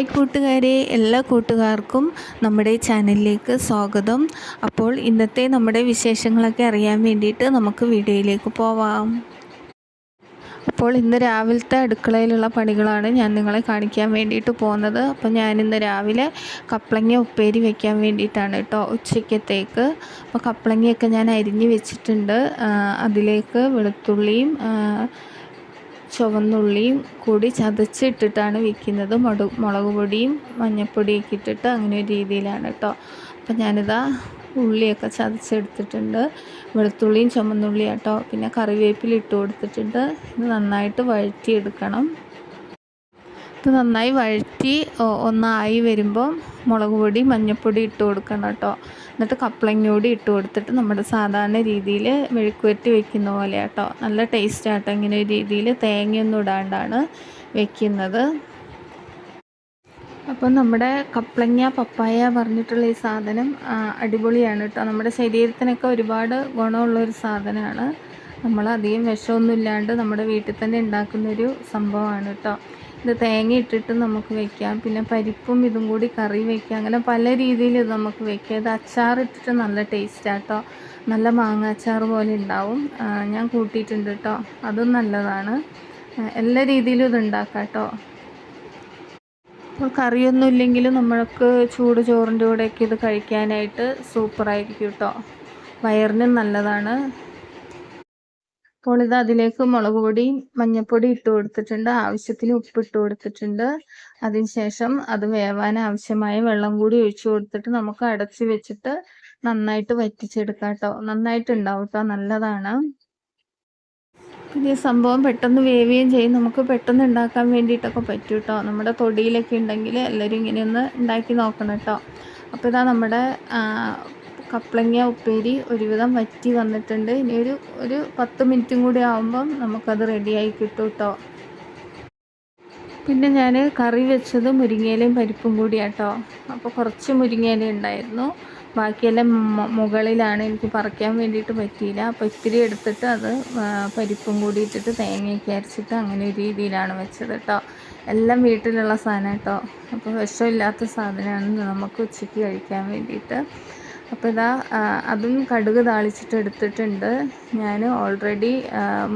Hi കൂട്ടുകാരെ, എല്ലാ കൂട്ടുകാർക്കും നമ്മുടെ ചാനലിലേക്ക് സ്വാഗതം. അപ്പോൾ ഇന്നത്തെ നമ്മുടെ വിശേഷങ്ങളൊക്കെ അറിയാൻ വേണ്ടിയിട്ട് നമുക്ക് വീഡിയോയിലേക്ക് പോവാം. അപ്പോൾ ഇന്ന് രാവിലത്തെ അടുക്കളയിലുള്ള പണികളാണ് ഞാൻ നിങ്ങളെ കാണിക്കാൻ വേണ്ടിയിട്ട് പോകുന്നത്. അപ്പോൾ ഞാനിന്ന് രാവിലെ കപ്ലങ്ങ ഉപ്പേരി വെക്കാൻ വേണ്ടിയിട്ടാണ് കേട്ടോ, ഉച്ചയ്ക്കത്തേക്ക്. അപ്പോൾ കപ്ലങ്ങയൊക്കെ ഞാൻ അരിഞ്ഞ് വെച്ചിട്ടുണ്ട്. അതിലേക്ക് വെളുത്തുള്ളിയും ചുവന്നുള്ളിയും കൂടി ചതച്ചിട്ടിട്ടാണ് വെക്കുന്നത്. മുളക് പൊടിയും മഞ്ഞൾപ്പൊടിയൊക്കെ ഇട്ടിട്ട് അങ്ങനെ ഒരു രീതിയിലാണ് കേട്ടോ. അപ്പം ഞാനിതാ ഉള്ളിയൊക്കെ ചതച്ചെടുത്തിട്ടുണ്ട്. വെളുത്തുള്ളിയും ചുവന്നുള്ളിയും കേട്ടോ. പിന്നെ കറിവേപ്പില ഇട്ട് കൊടുത്തിട്ടുണ്ട്. ഇത് നന്നായിട്ട് വഴറ്റിയെടുക്കണം. ഇത് നന്നായി വഴറ്റി ഒന്നായി വരുമ്പോൾ മുളക് പൊടി മഞ്ഞൾപ്പൊടി ഇട്ട് കൊടുക്കണം കേട്ടോ. എന്നിട്ട് കപ്ലങ്ങ കൂടി ഇട്ട് കൊടുത്തിട്ട് നമ്മുടെ സാധാരണ രീതിയിൽ മെഴുക്കുവരട്ടി വെക്കുന്ന പോലെ കേട്ടോ. നല്ല ടേസ്റ്റ് ആട്ടോ ഇങ്ങനെ ഒരു രീതിയിൽ തേങ്ങയൊന്നും ഇടാണ്ടാണ് വെക്കുന്നത്. അപ്പം നമ്മുടെ കപ്ലങ്ങ പപ്പായ പറഞ്ഞിട്ടുള്ള ഈ സാധനം അടിപൊളിയാണ് കേട്ടോ. നമ്മുടെ ശരീരത്തിനൊക്കെ ഒരുപാട് ഗുണമുള്ളൊരു സാധനമാണ്. നമ്മളധികം വിഷമൊന്നും ഇല്ലാണ്ട് നമ്മുടെ വീട്ടിൽ തന്നെ ഉണ്ടാക്കുന്നൊരു സംഭവമാണ് കേട്ടോ. ഇത് തേങ്ങ ഇട്ടിട്ട് നമുക്ക് വെക്കാം, പിന്നെ പരിപ്പും ഇതും കൂടി കറി വെക്കാം, അങ്ങനെ പല രീതിയിൽ ഇത് നമുക്ക് വെക്കാം. ഇത് അച്ചാറിട്ടിട്ട് നല്ല ടേസ്റ്റാണ് കേട്ടോ. നല്ല മാങ്ങ അച്ചാർ പോലെ ഉണ്ടാവും. ഞാൻ കൂട്ടിയിട്ടുണ്ട് കേട്ടോ, അതും നല്ലതാണ്. എല്ലാ രീതിയിലും ഇത് ഉണ്ടാക്കാം കേട്ടോ. അപ്പോൾ കറിയൊന്നും ഇല്ലെങ്കിലും നമ്മൾക്ക് ചൂട് ചോറിൻ്റെ കൂടെയൊക്കെ ഇത് കഴിക്കാനായിട്ട് സൂപ്പറായിരിക്കും കേട്ടോ. വയറിനും നല്ലതാണ്. അപ്പോൾ ഇത് അതിലേക്ക് മുളക് പൊടിയും മഞ്ഞൾപ്പൊടി ഇട്ട് കൊടുത്തിട്ടുണ്ട്. ആവശ്യത്തിന് ഉപ്പ് ഇട്ട് കൊടുത്തിട്ടുണ്ട്. അതിനുശേഷം അത് വേവാൻ ആവശ്യമായ വെള്ളം കൂടി ഒഴിച്ചു കൊടുത്തിട്ട് നമുക്ക് അടച്ച് വെച്ചിട്ട് നന്നായിട്ട് വറ്റിച്ചെടുക്കാം കേട്ടോ. നന്നായിട്ടുണ്ടാവും കേട്ടോ, നല്ലതാണ്. പിന്നെ സംഭവം പെട്ടെന്ന് വേവുകയും ചെയ്യും. നമുക്ക് പെട്ടെന്ന് ഉണ്ടാക്കാൻ വേണ്ടിയിട്ടൊക്കെ പറ്റും കേട്ടോ. നമ്മുടെ തൊടിയിലൊക്കെ ഉണ്ടെങ്കിൽ എല്ലാവരും ഇങ്ങനെയൊന്ന് ഉണ്ടാക്കി നോക്കണം കേട്ടോ. അപ്പോൾ ഇതാ നമ്മുടെ കപ്ലങ്ങ ഉപ്പേരി ഒരുവിധം വറ്റി വന്നിട്ടുണ്ട്. ഇനി ഒരു 10 മിനിറ്റും കൂടി ആകുമ്പം നമുക്കത് റെഡിയായി കിട്ടും കേട്ടോ. പിന്നെ ഞാൻ കറി വെച്ചത് മുരിങ്ങയിലയും പരിപ്പും കൂടിയാട്ടോ. അപ്പോൾ കുറച്ച് മുരിങ്ങയില ഉണ്ടായിരുന്നു, ബാക്കിയെല്ലാം മുകളിലാണ്. എനിക്ക് പറിക്കാൻ വേണ്ടിയിട്ട് പറ്റിയില്ല. അപ്പോൾ ഇത്തിരി എടുത്തിട്ട് അത് പരിപ്പും കൂടി ഇട്ടിട്ട് തേങ്ങയൊക്കെ അരച്ചിട്ട് അങ്ങനെ ഒരു രീതിയിലാണ് വെച്ചത് കേട്ടോ. എല്ലാം വീട്ടിലുള്ള സാധനം കേട്ടോ. അപ്പോൾ വിഷമില്ലാത്ത സാധനമാണ് നമുക്ക് ഉച്ചയ്ക്ക് കഴിക്കാൻ വേണ്ടിയിട്ട്. അപ്പോൾ ഇതാ അതും കടുക് താളിച്ചിട്ട് എടുത്തിട്ടുണ്ട്. ഞാൻ ഓൾറെഡി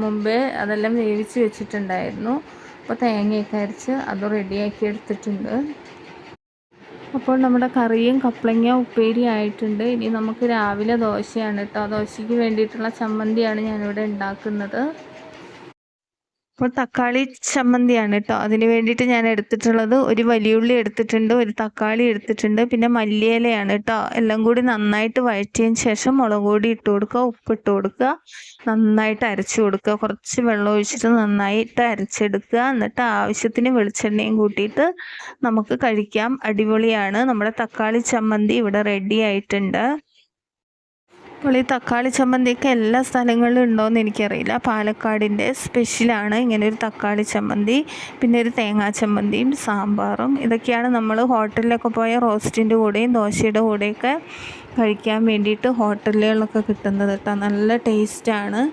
മുമ്പേ അതെല്ലാം വേവിച്ച് വെച്ചിട്ടുണ്ടായിരുന്നു. അപ്പോൾ തേങ്ങയൊക്കെ അരച്ച് അത് റെഡിയാക്കി എടുത്തിട്ടുണ്ട്. അപ്പോൾ നമ്മുടെ കറിയും കപ്ലങ്ങ ഉപ്പേരി ആയിട്ടുണ്ട്. ഇനി നമുക്ക് രാവിലെ ദോശയാണ് കേട്ടോ. ദോശയ്ക്ക് വേണ്ടിയിട്ടുള്ള ചമ്മന്തിയാണ് ഞാനിവിടെ ഉണ്ടാക്കുന്നത്. അപ്പോൾ തക്കാളി ചമ്മന്തിയാണ് കേട്ടോ. അതിന് വേണ്ടിയിട്ട് ഞാൻ എടുത്തിട്ടുള്ളത് ഒരു വലിയുള്ളി എടുത്തിട്ടുണ്ട്, ഒരു തക്കാളി എടുത്തിട്ടുണ്ട്, പിന്നെ മല്ലിയിലയാണ് കേട്ടോ. എല്ലാം കൂടി നന്നായിട്ട് വഴറ്റിയതിന് ശേഷം മുളക് പൊടി ഇട്ട് കൊടുക്കുക, ഉപ്പിട്ട് കൊടുക്കുക, നന്നായിട്ട് അരച്ച് കൊടുക്കുക. കുറച്ച് വെള്ളം ഒഴിച്ചിട്ട് നന്നായിട്ട് അരച്ചെടുക്കുക. എന്നിട്ട് ആവശ്യത്തിന് വെളിച്ചെണ്ണയും കൂട്ടിയിട്ട് നമുക്ക് കഴിക്കാം. അടിപൊളിയാണ്. നമ്മുടെ തക്കാളി ചമ്മന്തി ഇവിടെ റെഡി ആയിട്ടുണ്ട്. അപ്പോൾ ഈ തക്കാളി ചമ്മന്തിയൊക്കെ എല്ലാ സ്ഥലങ്ങളിലും ഉണ്ടോയെന്ന് എനിക്കറിയില്ല. പാലക്കാടിൻ്റെ സ്പെഷ്യലാണ് ഇങ്ങനൊരു തക്കാളി ചമ്മന്തി. പിന്നെ ഒരു തേങ്ങാ ചമ്മന്തിയും സാമ്പാറും. ഇതൊക്കെയാണ് നമ്മൾ ഹോട്ടലിലൊക്കെ പോയ റോസ്റ്റിൻ്റെ കൂടെയും ദോശയുടെ കൂടെയൊക്കെ കഴിക്കാൻ വേണ്ടിയിട്ട് ഹോട്ടലുകളിലൊക്കെ കിട്ടുന്നത് കേട്ടോ. നല്ല ടേസ്റ്റാണ്.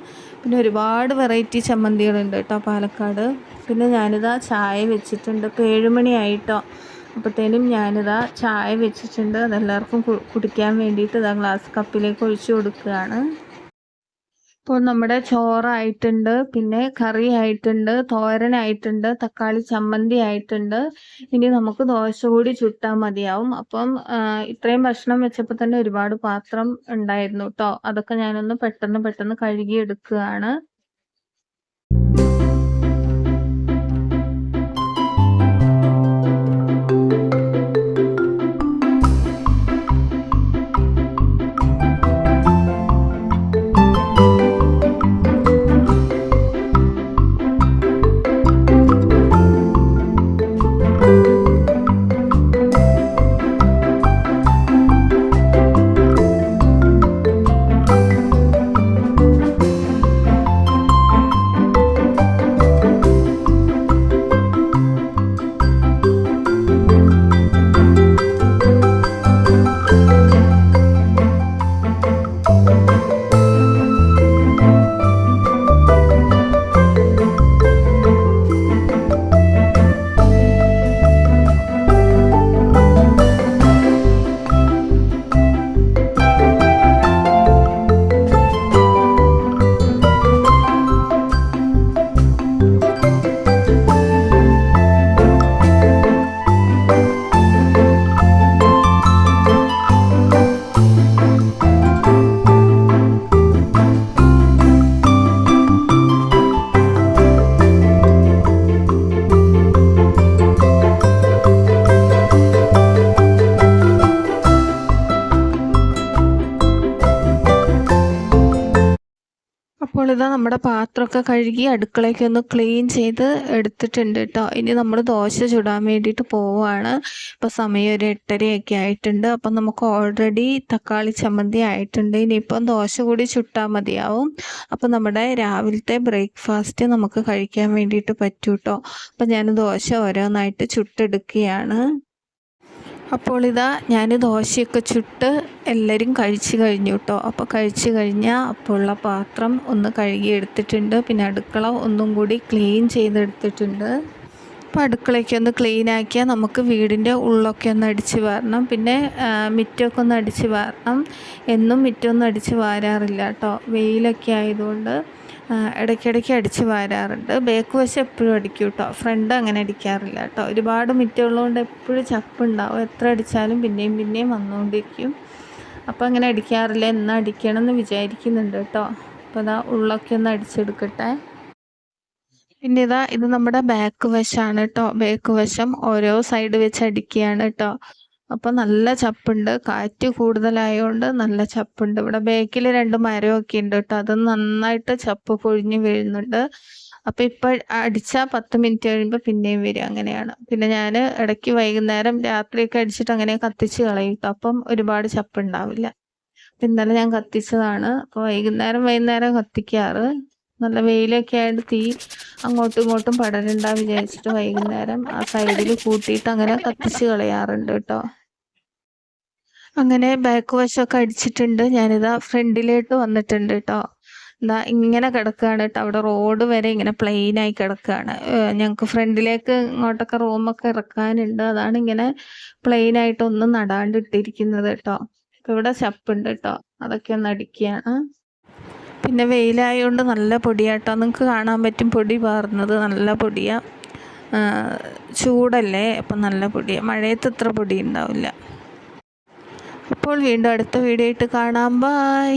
പിന്നെ ഒരുപാട് വെറൈറ്റി ചമ്മന്തികളുണ്ട് കേട്ടോ പാലക്കാട്. പിന്നെ ഞാനിതാ ചായ വെച്ചിട്ടുണ്ട്. ഇപ്പോൾ 7 മണിയായിട്ടോ. അപ്പോഴത്തേനും ഞാനിതാ ചായ വെച്ചിട്ടുണ്ട്. അതെല്ലാവർക്കും കുടിക്കാൻ വേണ്ടിയിട്ട് ഇതാ ഗ്ലാസ് കപ്പിലേക്ക് ഒഴിച്ചു കൊടുക്കുകയാണ്. ഇപ്പോൾ നമ്മുടെ ചോറായിട്ടുണ്ട്, പിന്നെ കറി ആയിട്ടുണ്ട്, തോരനായിട്ടുണ്ട്, തക്കാളി ചമ്മന്തി ആയിട്ടുണ്ട്. ഇനി നമുക്ക് ദോശ കൂടി ചുട്ടാൽ മതിയാവും. അപ്പം ഇത്രയും ഭക്ഷണം വെച്ചപ്പോൾ തന്നെ ഒരുപാട് പാത്രം ഉണ്ടായിരുന്നു കേട്ടോ. അതൊക്കെ ഞാനൊന്ന് പെട്ടെന്ന് കഴുകി എടുക്കുകയാണ്. അപ്പോൾ ഇതാ നമ്മുടെ പാത്രമൊക്കെ കഴുകി അടുക്കളയൊക്കെ ഒന്ന് ക്ലീൻ ചെയ്ത് എടുത്തിട്ടുണ്ട് കേട്ടോ. ഇനി നമ്മൾ ദോശ ചുടാൻ വേണ്ടിയിട്ട് പോവുകയാണ്. ഇപ്പോൾ സമയം ഒരു 8:30 ആയിട്ടുണ്ട്. അപ്പം നമുക്ക് ഓൾറെഡി തക്കാളി ചമ്മന്തി ആയിട്ടുണ്ട്. ഇനിയിപ്പം ദോശ കൂടി ചുട്ടാൽ മതിയാവും. അപ്പം നമ്മുടെ രാവിലത്തെ ബ്രേക്ക്ഫാസ്റ്റ് നമുക്ക് കഴിക്കാൻ വേണ്ടിയിട്ട് പറ്റും കേട്ടോ. അപ്പം ഞാൻ ദോശ ഓരോന്നായിട്ട് ചുട്ടെടുക്കുകയാണ്. അപ്പോൾ ഇതാ ഞാൻ ദോശയൊക്കെ ചുട്ട് എല്ലാവരും കഴിച്ച് കഴിഞ്ഞു കേട്ടോ. അപ്പോൾ കഴിച്ച് കഴിഞ്ഞാൽ അപ്പോൾ ഉള്ള പാത്രം ഒന്ന് കഴുകി എടുത്തിട്ടുണ്ട്. പിന്നെ അടുക്കള ഒന്നും കൂടി ക്ലീൻ ചെയ്തെടുത്തിട്ടുണ്ട്. അപ്പോൾ അടുക്കളയ്ക്ക് ഒന്ന് ക്ലീൻ ആക്കിയാൽ നമുക്ക് വീടിൻ്റെ ഉള്ളൊക്കെ ഒന്ന് അടിച്ച് വാരണം. പിന്നെ മുറ്റമൊക്കെ ഒന്ന് അടിച്ച് വാരണം. എന്നും മുറ്റമൊന്നും അടിച്ച് വാരാറില്ല കേട്ടോ. വെയിലൊക്കെ ആയതുകൊണ്ട് ഇടയ്ക്കിടയ്ക്ക് അടിച്ച് വാരാറുണ്ട്. ബാക്ക് വശം എപ്പോഴും അടിക്കും കേട്ടോ. ഫ്രണ്ട് അങ്ങനെ അടിക്കാറില്ല കേട്ടോ. ഒരുപാട് മുറ്റമുള്ളതുകൊണ്ട് എപ്പോഴും ചപ്പുണ്ടാവും. എത്ര അടിച്ചാലും പിന്നെയും പിന്നെയും വന്നുകൊണ്ടിരിക്കും. അപ്പോൾ അങ്ങനെ അടിക്കാറില്ല. എന്നാൽ അടിക്കണം എന്ന് വിചാരിക്കുന്നുണ്ട് കേട്ടോ. അപ്പോൾ അതാ ഉള്ളൊക്കെ ഒന്ന് അടിച്ചെടുക്കട്ടെ. പിന്നെ ഇത് നമ്മുടെ ബാക്ക് വശമാണ് കേട്ടോ. ബാക്ക് വശം ഓരോ സൈഡ് വെച്ച് അടിക്കുകയാണ് കേട്ടോ. അപ്പോൾ നല്ല ചപ്പുണ്ട്. കാറ്റ് കൂടുതലായതുകൊണ്ട് നല്ല ചപ്പുണ്ട്. ഇവിടെ ബാക്കിൽ 2 മരമൊക്കെ ഉണ്ട് കേട്ടോ. അത് നന്നായിട്ട് ചപ്പ് പൊഴിഞ്ഞ് വീഴുന്നുണ്ട്. അപ്പോൾ ഇപ്പോൾ അടിച്ചാൽ 10 മിനിറ്റ് കഴിയുമ്പോൾ പിന്നെയും വരും. അങ്ങനെയാണ്. പിന്നെ ഞാൻ ഇടയ്ക്ക് വൈകുന്നേരം രാത്രിയൊക്കെ അടിച്ചിട്ട് അങ്ങനെ കത്തിച്ച് കളയും കേട്ടോ. അപ്പം ഒരുപാട് ചപ്പുണ്ടാവില്ല. ഇന്നലെ ഞാൻ കത്തിച്ചതാണ്. അപ്പോൾ വൈകുന്നേരം കത്തിക്കാറ്. നല്ല വെയിലൊക്കെ ആയിട്ട് തീ അങ്ങോട്ടും ഇങ്ങോട്ടും പടരണ്ട വിചാരിച്ചിട്ട് വൈകുന്നേരം ആ സൈഡിൽ കൂട്ടിയിട്ട് അങ്ങനെ കത്തിച്ച് കളയാറുണ്ട് കേട്ടോ. അങ്ങനെ ബാക്ക് വശമൊക്കെ അടിച്ചിട്ടുണ്ട്. ഞാനിതാ ഫ്രണ്ടിലോട്ട് വന്നിട്ടുണ്ട് കേട്ടോ. എന്താ ഇങ്ങനെ കിടക്കുകയാണ് കേട്ടോ. അവിടെ റോഡ് വരെ ഇങ്ങനെ പ്ലെയിനായി കിടക്കുകയാണ്. ഞങ്ങൾക്ക് ഫ്രണ്ടിലേക്ക് ഇങ്ങോട്ടൊക്കെ റൂമൊക്കെ ഇറക്കാനുണ്ട്. അതാണ് ഇങ്ങനെ പ്ലെയിനായിട്ട് ഒന്നും നടാണ്ട് ഇട്ടിരിക്കുന്നത് കേട്ടോ. അപ്പോൾ ഇവിടെ ചപ്പുണ്ട് കേട്ടോ. അതൊക്കെ ഒന്ന് അടിക്കുകയാണ്. പിന്നെ വെയിലായതുകൊണ്ട് നല്ല പൊടിയാട്ടോ. നിങ്ങൾക്ക് കാണാൻ പറ്റും പൊടി പാറുന്നത്. നല്ല പൊടിയാണ്. ചൂടല്ലേ, അപ്പം നല്ല പൊടിയാണ്. മഴയത്ത് ഇത്ര പൊടി ഉണ്ടാവില്ല. അപ്പോൾ വീണ്ടും അടുത്ത വീഡിയോ ആയിട്ട് കാണാം. ബൈ.